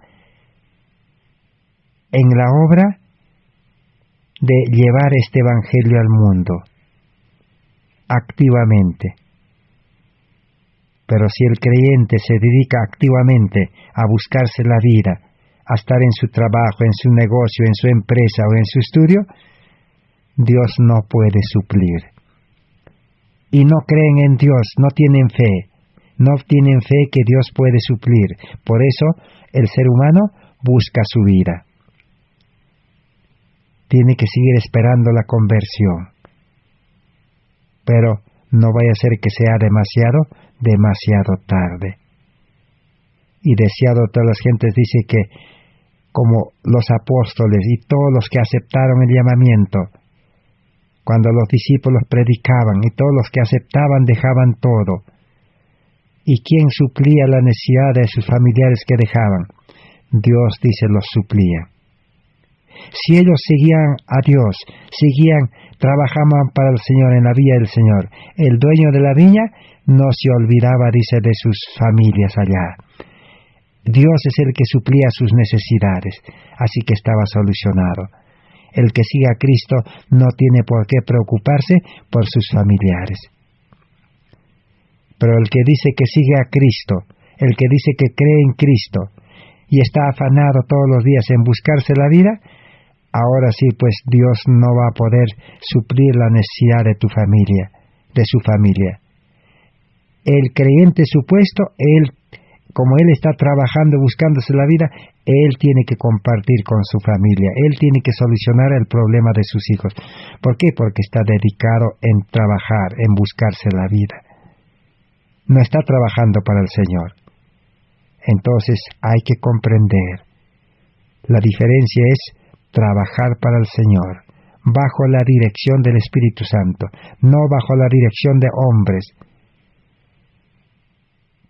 en la obra de llevar este evangelio al mundo, activamente. Pero si el creyente se dedica activamente a buscarse la vida, a estar en su trabajo, en su negocio, en su empresa o en su estudio, Dios no puede suplir. Y no creen en Dios, no tienen fe que Dios puede suplir. Por eso el ser humano busca su vida. Tiene que seguir esperando la conversión. Pero no vaya a ser que sea demasiado tarde. Y deseado todas las gentes dice que como los apóstoles y todos los que aceptaron el llamamiento, cuando los discípulos predicaban y todos los que aceptaban dejaban todo. ¿Y quién suplía la necesidad de sus familiares que dejaban? Dios, dice, los suplía. Si ellos seguían a Dios, trabajaban para el Señor en la vía del Señor, el dueño de la viña no se olvidaba, dice, de sus familias allá. Dios es el que suplía sus necesidades, así que estaba solucionado. El que sigue a Cristo no tiene por qué preocuparse por sus familiares. Pero el que dice que sigue a Cristo, el que dice que cree en Cristo y está afanado todos los días en buscarse la vida, ahora sí, pues Dios no va a poder suplir la necesidad de tu familia, de su familia. El creyente supuesto, como él está trabajando, buscándose la vida, él tiene que compartir con su familia, él tiene que solucionar el problema de sus hijos. ¿Por qué? Porque está dedicado en trabajar, en buscarse la vida. No está trabajando para el Señor. Entonces hay que comprender. La diferencia es trabajar para el Señor, bajo la dirección del Espíritu Santo, no bajo la dirección de hombres.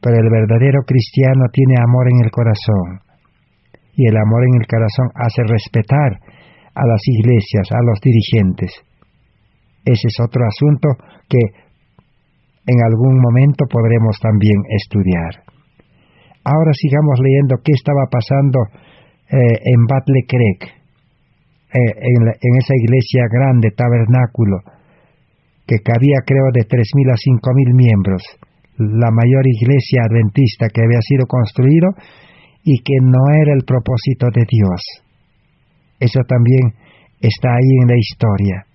Pero el verdadero cristiano tiene amor en el corazón, y el amor en el corazón hace respetar a las iglesias, a los dirigentes. Ese es otro asunto que en algún momento podremos también estudiar. Ahora sigamos leyendo qué estaba pasando en Battle Creek, en esa iglesia grande, tabernáculo, que cabía creo de 3.000 a 5.000 miembros, la mayor iglesia adventista que había sido construido y que no era el propósito de Dios. Eso también está ahí en la historia.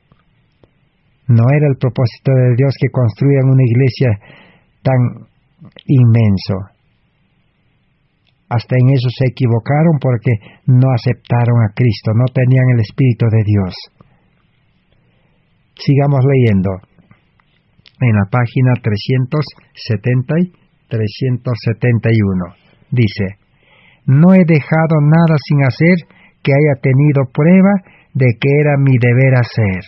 No era el propósito de Dios que construyan una iglesia tan inmenso. Hasta en eso se equivocaron porque no aceptaron a Cristo, no tenían el Espíritu de Dios. Sigamos leyendo. En la página 370 y 371 dice: no he dejado nada sin hacer que haya tenido prueba de que era mi deber hacer.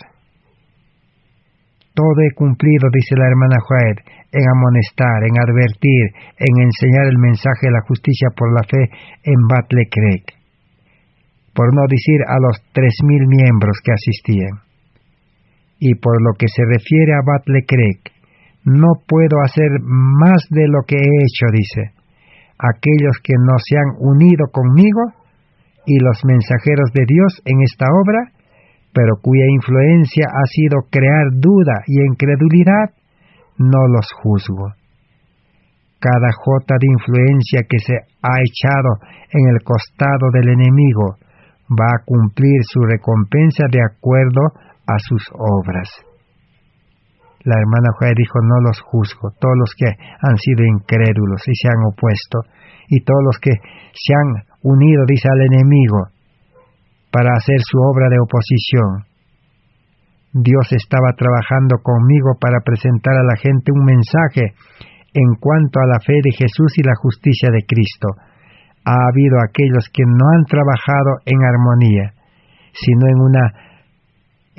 todo he cumplido, dice la hermana White, en amonestar, en advertir, en enseñar el mensaje de la justicia por la fe en Battle Creek, por no decir a los 3,000 miembros que asistían. Y por lo que se refiere a Battle Creek, no puedo hacer más de lo que he hecho, dice. Aquellos que no se han unido conmigo y los mensajeros de Dios en esta obra, pero cuya influencia ha sido crear duda y incredulidad, no los juzgo. Cada jota de influencia que se ha echado en el costado del enemigo va a cumplir su recompensa de acuerdo a sus obras. La hermana Juárez dijo, no los juzgo, todos los que han sido incrédulos y se han opuesto, y todos los que se han unido, dice, al enemigo, para hacer su obra de oposición. Dios estaba trabajando conmigo para presentar a la gente un mensaje en cuanto a la fe de Jesús y la justicia de Cristo. Ha habido aquellos que no han trabajado en armonía, sino en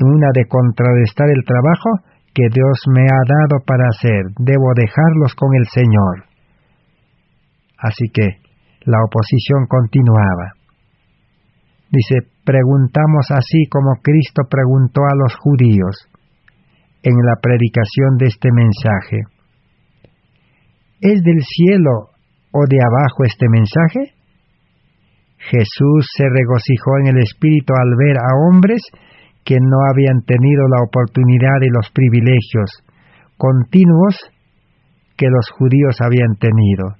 una de contrarrestar el trabajo que Dios me ha dado para hacer. Debo dejarlos con el Señor. Así que la oposición continuaba. Dice, preguntamos así como Cristo preguntó a los judíos en la predicación de este mensaje. ¿Es del cielo o de abajo este mensaje? Jesús se regocijó en el Espíritu al ver a hombres que no habían tenido la oportunidad y los privilegios continuos que los judíos habían tenido,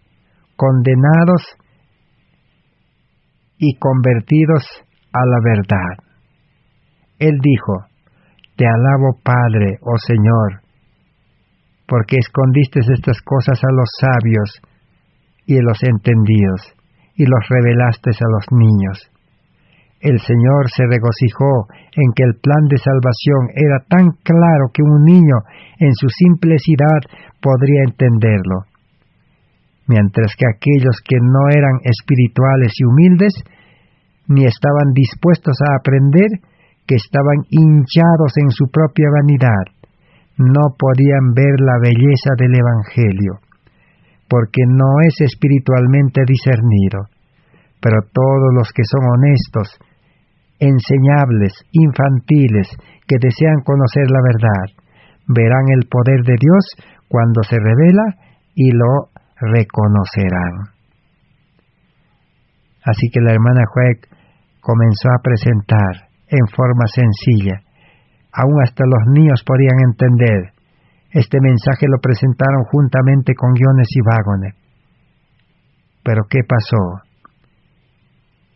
condenados y convertidos a la verdad. Él dijo, te alabo, Padre, oh Señor, porque escondiste estas cosas a los sabios y a los entendidos, y los revelaste a los niños. El Señor se regocijó en que el plan de salvación era tan claro que un niño en su simplicidad podría entenderlo, mientras que aquellos que no eran espirituales y humildes, ni estaban dispuestos a aprender, que estaban hinchados en su propia vanidad, no podían ver la belleza del Evangelio, porque no es espiritualmente discernido. Pero todos los que son honestos, enseñables, infantiles, que desean conocer la verdad, verán el poder de Dios cuando se revela y lo reconocerán. Así que la hermana Juárez comenzó a presentar en forma sencilla. Aún hasta los niños podían entender. Este mensaje lo presentaron juntamente con Jones y Waggoner. Pero ¿qué pasó?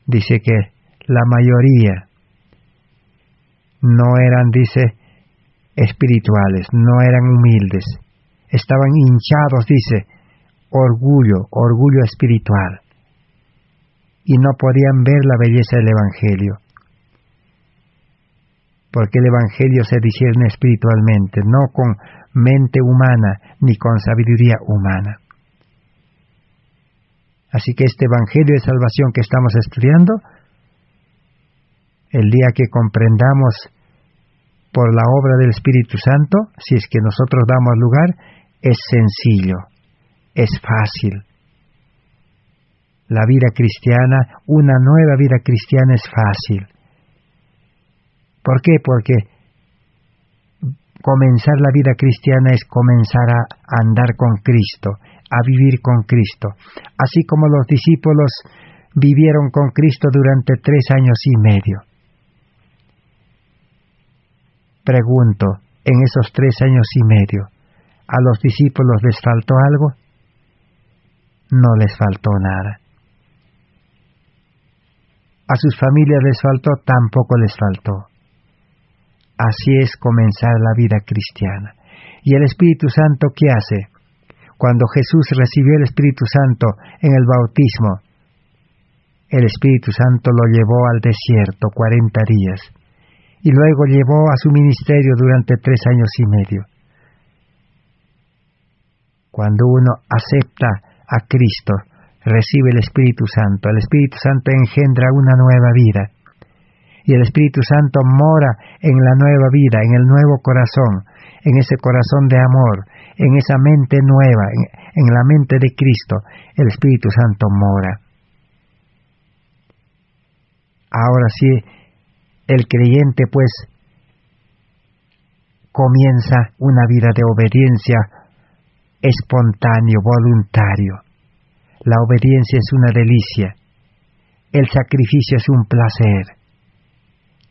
Dice que la mayoría no eran, dice, espirituales, no eran humildes. Estaban hinchados, dice, orgullo espiritual. Y no podían ver la belleza del Evangelio. Porque el Evangelio se discierne espiritualmente, no con mente humana ni con sabiduría humana. Así que este Evangelio de salvación que estamos estudiando, el día que comprendamos por la obra del Espíritu Santo, si es que nosotros damos lugar, es sencillo, es fácil. La vida cristiana, una nueva vida cristiana es fácil. ¿Por qué? Porque comenzar la vida cristiana es comenzar a andar con Cristo, a vivir con Cristo, así como los discípulos vivieron con Cristo durante 3 años y medio. Pregunto, en esos 3 años y medio, ¿a los discípulos les faltó algo? No les faltó nada. ¿A sus familias les faltó? Tampoco les faltó. Así es comenzar la vida cristiana. ¿Y el Espíritu Santo qué hace? Cuando Jesús recibió el Espíritu Santo en el bautismo, el Espíritu Santo lo llevó al desierto 40 días y luego llevó a su ministerio durante 3 años y medio. Cuando uno acepta a Cristo, recibe el Espíritu Santo engendra una nueva vida. y el Espíritu Santo mora en la nueva vida, en el nuevo corazón, en ese corazón de amor, en esa mente nueva, en la mente de Cristo, el Espíritu Santo mora. Ahora sí, el creyente pues comienza una vida de obediencia espontáneo, voluntario. La obediencia es una delicia. El sacrificio es un placer.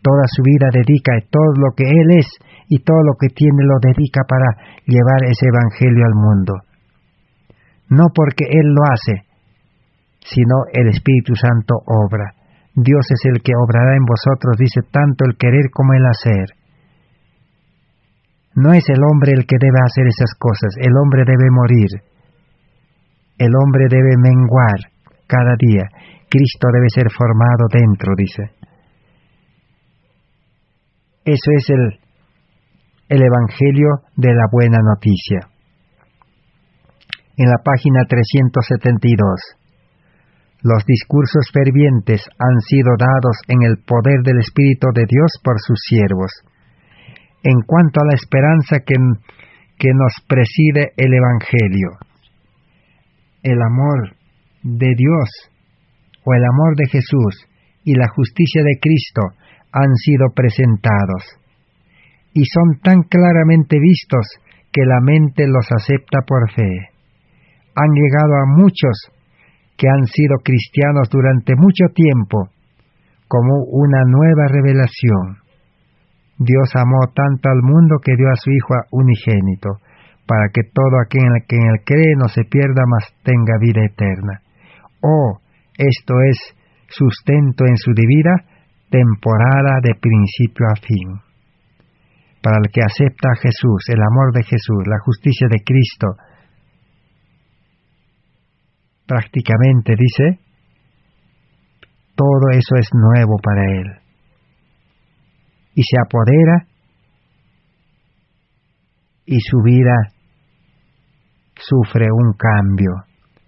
Toda su vida dedica, todo lo que Él es y todo lo que tiene lo dedica para llevar ese evangelio al mundo. No porque Él lo hace, sino el Espíritu Santo obra. Dios es el que obrará en vosotros, dice, tanto el querer como el hacer. No es el hombre el que debe hacer esas cosas, el hombre debe morir. El hombre debe menguar cada día. Cristo debe ser formado dentro, dice. Eso es el Evangelio de la Buena Noticia. En la página 372, los discursos fervientes han sido dados en el poder del Espíritu de Dios por sus siervos. En cuanto a la esperanza que nos preside el Evangelio, el amor de Dios o el amor de Jesús y la justicia de Cristo han sido presentados y son tan claramente vistos que la mente los acepta por fe. Han llegado a muchos que han sido cristianos durante mucho tiempo como una nueva revelación. Dios amó tanto al mundo que dio a su Hijo unigénito, para que todo aquel que en él cree no se pierda, mas tenga vida eterna. Oh, esto es sustento en su vida, temporada de principio a fin. Para el que acepta a Jesús, el amor de Jesús, la justicia de Cristo, prácticamente dice, todo eso es nuevo para él. Y se apodera y su vida sufre un cambio,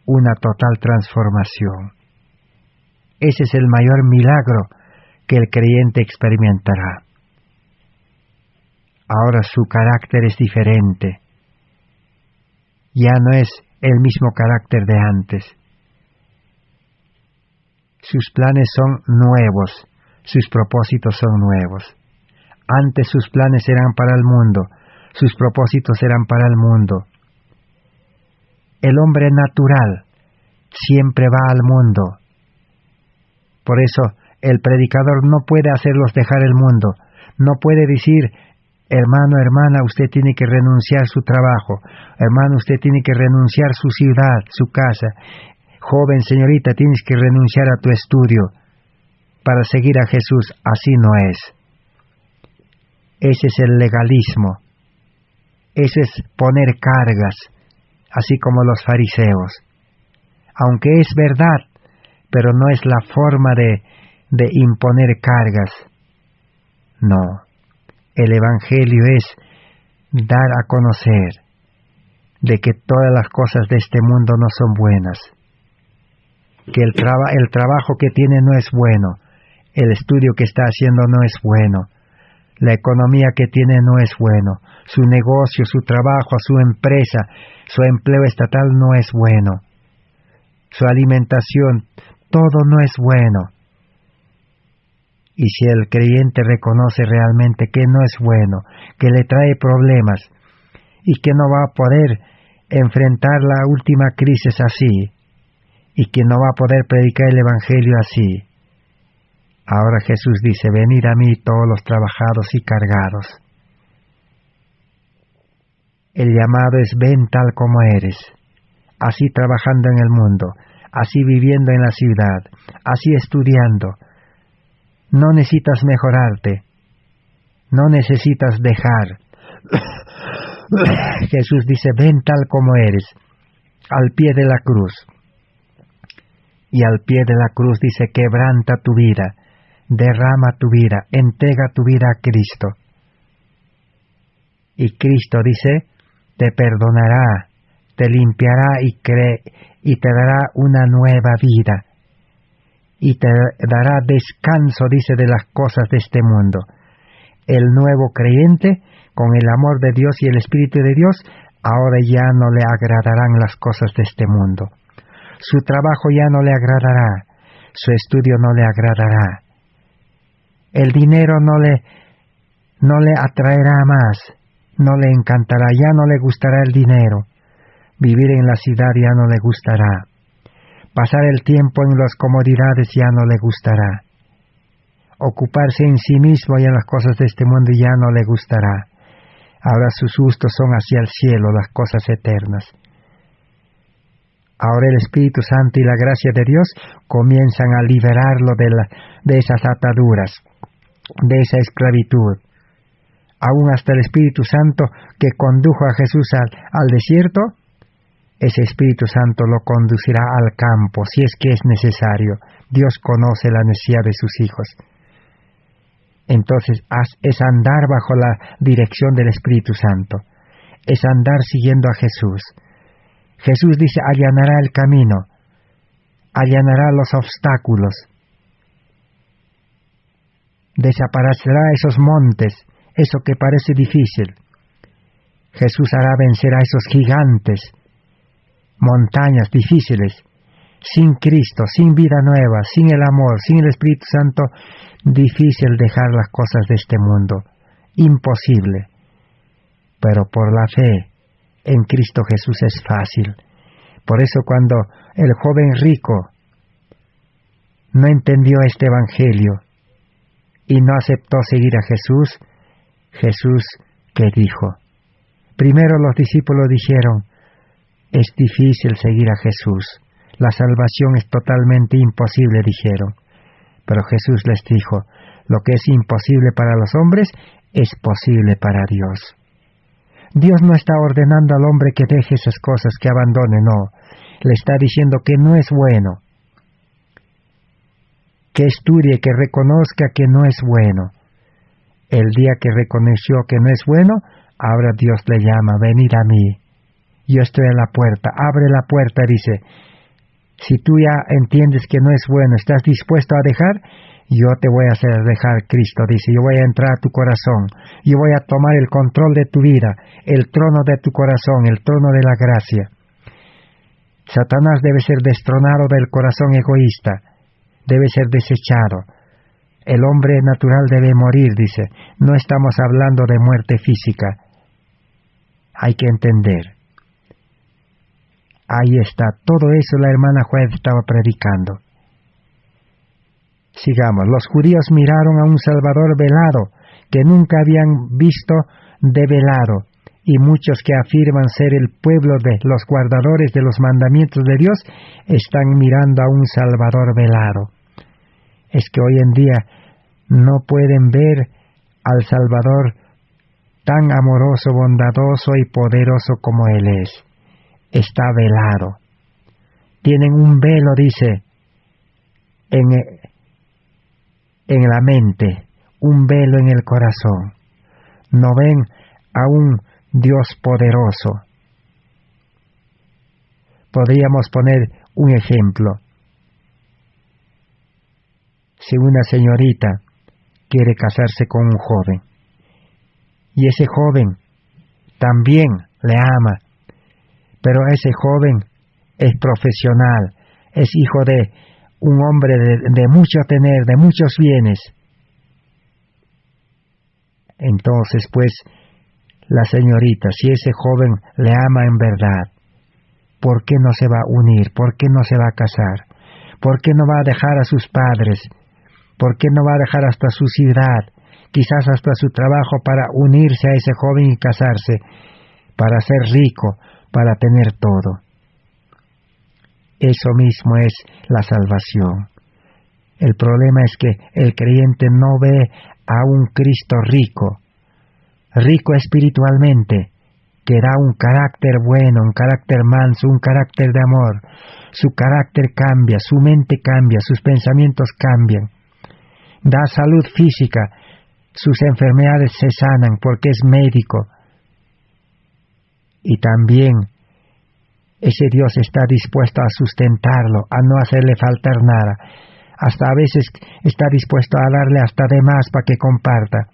una total transformación. Ese es el mayor milagro que el creyente experimentará. Ahora su carácter es diferente. Ya no es el mismo carácter de antes. Sus planes son nuevos, sus propósitos son nuevos. Antes sus planes eran para el mundo, sus propósitos eran para el mundo. El hombre natural siempre va al mundo. Por eso el predicador no puede hacerlos dejar el mundo. No puede decir, hermano, hermana, usted tiene que renunciar a su trabajo. Hermano, usted tiene que renunciar a su ciudad, su casa. Joven, señorita, tienes que renunciar a tu estudio para seguir a Jesús. Así no es. Ese es el legalismo. Ese es poner cargas, así como los fariseos. Aunque es verdad, pero no es la forma de imponer cargas. No. El Evangelio es dar a conocer de que todas las cosas de este mundo no son buenas. Que el trabajo que tiene no es bueno. El estudio que está haciendo no es bueno. La economía que tiene no es bueno. Su negocio, su trabajo, su empresa, su empleo estatal no es bueno. Su alimentación, todo no es bueno. Y si el creyente reconoce realmente que no es bueno, que le trae problemas, y que no va a poder enfrentar la última crisis así, y que no va a poder predicar el Evangelio así, ahora Jesús dice, venid a mí todos los trabajados y cargados. El llamado es, ven tal como eres, así trabajando en el mundo, así viviendo en la ciudad, así estudiando. No necesitas mejorarte, no necesitas dejar. Jesús dice, ven tal como eres, al pie de la cruz. Y al pie de la cruz dice, quebranta tu vida, derrama tu vida, entrega tu vida a Cristo. Y Cristo dice, te perdonará, te limpiará y te dará una nueva vida. y te dará descanso, dice, de las cosas de este mundo. El nuevo creyente, con el amor de Dios y el Espíritu de Dios, ahora ya no le agradarán las cosas de este mundo. Su trabajo ya no le agradará, su estudio no le agradará. El dinero no le atraerá más, no le encantará, ya no le gustará el dinero. Vivir en la ciudad ya no le gustará. Pasar el tiempo en las comodidades ya no le gustará. Ocuparse en sí mismo y en las cosas de este mundo ya no le gustará. Ahora sus gustos son hacia el cielo, las cosas eternas. Ahora el Espíritu Santo y la gracia de Dios comienzan a liberarlo de esas ataduras, de esa esclavitud. Aún hasta el Espíritu Santo que condujo a Jesús al desierto, ese Espíritu Santo lo conducirá al campo, si es que es necesario. Dios conoce la necesidad de sus hijos. Entonces es andar bajo la dirección del Espíritu Santo, es andar siguiendo a Jesús. Jesús dice, allanará el camino, allanará los obstáculos, desaparecerá esos montes, eso que parece difícil. Jesús hará vencer a esos gigantes, montañas difíciles. Sin Cristo, sin vida nueva, sin el amor, sin el Espíritu Santo, difícil dejar las cosas de este mundo. Imposible. Pero por la fe en Cristo Jesús es fácil. Por eso cuando el joven rico no entendió este evangelio y no aceptó seguir a Jesús, Jesús, ¿qué dijo? Primero los discípulos dijeron, es difícil seguir a Jesús. La salvación es totalmente imposible, dijeron. Pero Jesús les dijo, lo que es imposible para los hombres, es posible para Dios. Dios no está ordenando al hombre que deje esas cosas, que abandone, no. Le está diciendo que no es bueno. Que estudie, que reconozca que no es bueno. El día que reconoció que no es bueno, ahora Dios le llama, venid a mí. Yo estoy en la puerta, abre la puerta, dice. Si tú ya entiendes que no es bueno, estás dispuesto a dejar, yo te voy a hacer dejar, Cristo dice. Yo voy a entrar a tu corazón, yo voy a tomar el control de tu vida, el trono de tu corazón, el trono de la gracia. Satanás debe ser destronado del corazón egoísta, debe ser desechado. El hombre natural debe morir, dice. No estamos hablando de muerte física. Hay que entender. Ahí está, todo eso la hermana Juez estaba predicando. Sigamos, los judíos miraron a un Salvador velado, que nunca habían visto de velado, y muchos que afirman ser el pueblo de los guardadores de los mandamientos de Dios, están mirando a un Salvador velado. Es que hoy en día no pueden ver al Salvador tan amoroso, bondadoso y poderoso como Él es. Está velado. Tienen un velo, dice, en la mente, un velo en el corazón. No ven a un Dios poderoso. Podríamos poner un ejemplo. Si una señorita quiere casarse con un joven, y ese joven también le ama, pero ese joven es profesional, es hijo de un hombre de mucho tener, de muchos bienes. Entonces, pues, la señorita, si ese joven le ama en verdad, ¿por qué no se va a unir? ¿Por qué no se va a casar? ¿Por qué no va a dejar a sus padres? ¿Por qué no va a dejar hasta su ciudad, quizás hasta su trabajo, para unirse a ese joven y casarse, para ser rico, para tener todo? Eso mismo es la salvación. El problema es que el creyente no ve a un Cristo rico, rico espiritualmente, que da un carácter bueno, un carácter manso, un carácter de amor. Su carácter cambia, su mente cambia, sus pensamientos cambian. Da salud física, sus enfermedades se sanan porque es médico. Y también ese Dios está dispuesto a sustentarlo, a no hacerle faltar nada, hasta a veces está dispuesto a darle hasta de más para que comparta.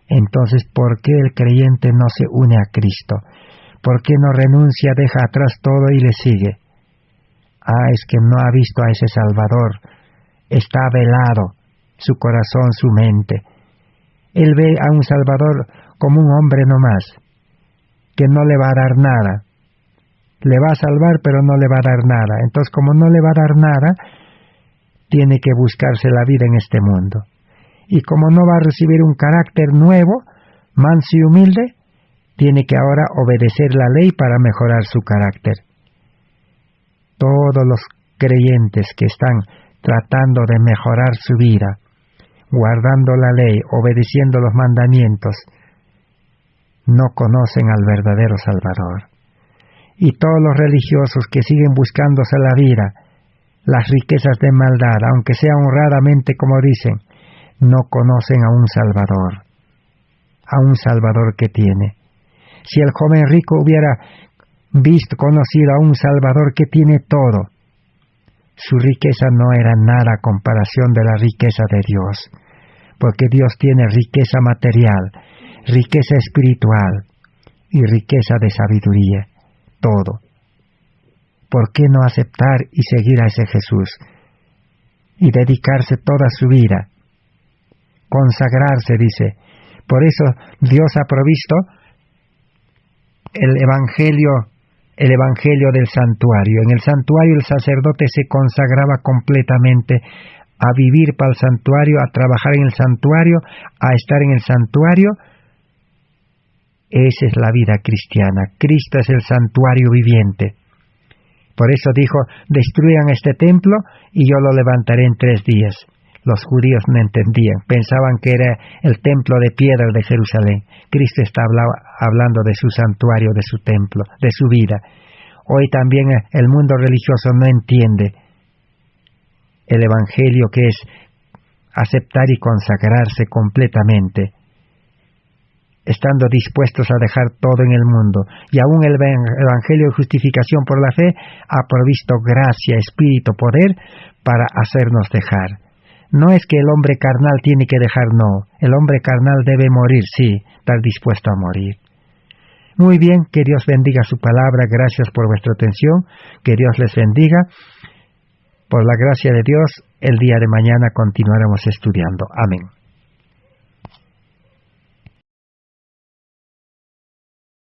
Entonces, ¿por qué el creyente no se une a Cristo? ¿Por qué no renuncia, deja atrás todo y le sigue? Es que no ha visto a ese Salvador. Está velado su corazón, su mente. Él ve a un Salvador como un hombre nomás, que no le va a dar nada. Le va a salvar, pero no le va a dar nada. Entonces, como no le va a dar nada, tiene que buscarse la vida en este mundo. Y como no va a recibir un carácter nuevo, manso y humilde, tiene que ahora obedecer la ley para mejorar su carácter. Todos los creyentes que están tratando de mejorar su vida, guardando la ley, obedeciendo los mandamientos, no conocen al verdadero Salvador. Y todos los religiosos que siguen buscándose la vida, las riquezas de maldad, aunque sea honradamente como dicen, no conocen a un Salvador que tiene. Si el joven rico hubiera conocido a un Salvador que tiene todo, su riqueza no era nada a comparación de la riqueza de Dios, porque Dios tiene riqueza material, riqueza espiritual y riqueza de sabiduría, todo. ¿Por qué no aceptar y seguir a ese Jesús y dedicarse toda su vida? Consagrarse, dice. Por eso Dios ha provisto el evangelio del santuario. En el santuario el sacerdote se consagraba completamente a vivir para el santuario, a trabajar en el santuario, a estar en el santuario. Esa es la vida cristiana. Cristo es el santuario viviente. Por eso dijo, destruyan este templo y yo lo levantaré en 3 días. Los judíos no entendían, pensaban que era el templo de piedra de Jerusalén. Cristo está hablando de su santuario, de su templo, de su vida. Hoy también el mundo religioso no entiende el evangelio, que es aceptar y consagrarse completamente, estando dispuestos a dejar todo en el mundo. Y aún el evangelio de justificación por la fe ha provisto gracia, espíritu, poder para hacernos dejar. No es que el hombre carnal tiene que dejar, no. El hombre carnal debe morir, sí, estar dispuesto a morir. Muy bien, que Dios bendiga su palabra. Gracias por vuestra atención. Que Dios les bendiga. Por la gracia de Dios, el día de mañana continuaremos estudiando. Amén.